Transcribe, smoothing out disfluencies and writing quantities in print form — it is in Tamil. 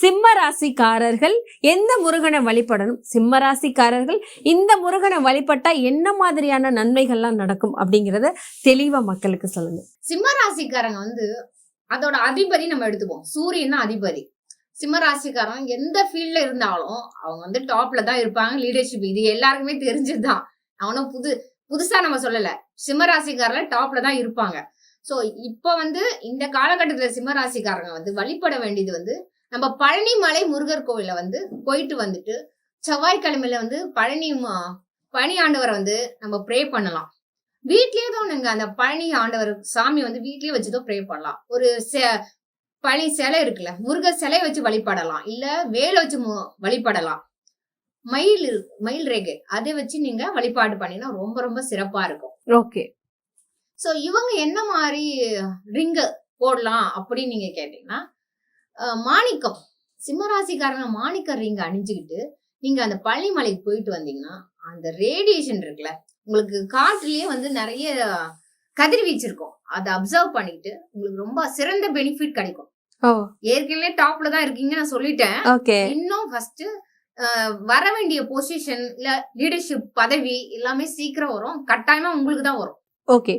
சிம்ம ராசிக்காரர்கள் எந்த முருகனை வழிபடணும், சிம்ம ராசிக்காரர்கள் இந்த முருகனை வழிபட்டா என்ன மாதிரியான நன்மைகள்லாம் நடக்கும் அப்படிங்கறத தெளிவா மக்களுக்கு சொல்லுங்க. சிம்ம ராசிக்காரங்க அதோட அதிபதி நம்ம எடுத்துப்போம், சூரியன் தான் அதிபதி. சிம்ம ராசிக்காரங்க எந்த ஃபீல்ட்ல இருந்தாலும் அவங்க டாப்ல தான் இருப்பாங்க. லீடர்ஷிப் இது எல்லாருக்குமே தெரிஞ்சதுதான். அவனும் புதுசா நம்ம சொல்லல, சிம்ம ராசிக்காரங்க டாப்ல தான் இருப்பாங்க. சோ இப்ப இந்த காலகட்டத்துல சிம்ம ராசிக்காரங்க வழிபட வேண்டியது நம்ம பழனி மலை முருகர் கோவில போயிட்டு வந்துட்டு செவ்வாய்க்கிழமையில பழனி ஆண்டவரை நம்ம ப்ரே பண்ணலாம். வீட்லயே தான் நீங்க அந்த பழனி ஆண்டவர் சாமி வீட்லயே வச்சுதான் ப்ரே பண்ணலாம். ஒரு பழனி சிலை இருக்குல்ல, முருகர் சிலை வச்சு வழிபடலாம், இல்ல வேலை வச்சு வழிபடலாம். மயில் ரேகை அதை வச்சு நீங்க வழிபாடு பண்ணினா ரொம்ப ரொம்ப சிறப்பா இருக்கும். ஓகே. சோ இவங்க என்ன மாதிரி ரிங்க போடலாம் அப்படின்னு நீங்க கேட்டீங்கன்னா, மாணிக்கம், சிம்மராசிக்காரங்க மாணிக்க ரிங்க அணிஞ்சுக்கிட்டு நீங்க அந்த பழனிமலைக்கு போயிட்டு வந்தீங்கன்னா, அந்த ரேடியேஷன் இருக்குல்ல, உங்களுக்கு காற்றுலயே நிறைய கதிர்வீச்சு இருக்கும். அதை அப்சர்வ் பண்ணிட்டு உங்களுக்கு ரொம்ப சிறந்த பெனிஃபிட் கிடைக்கும். ஏற்கனவே டாப்ல தான் இருக்கீங்க நான் சொல்லிட்டேன். இன்னும் ஃபர்ஸ்ட் வர வேண்டிய பொசிஷன் இல்ல லீடர்ஷிப் பதவி எல்லாமே சீக்கிரம் வரும். கட்டாயமா உங்களுக்கு தான் வரும். ஓகே.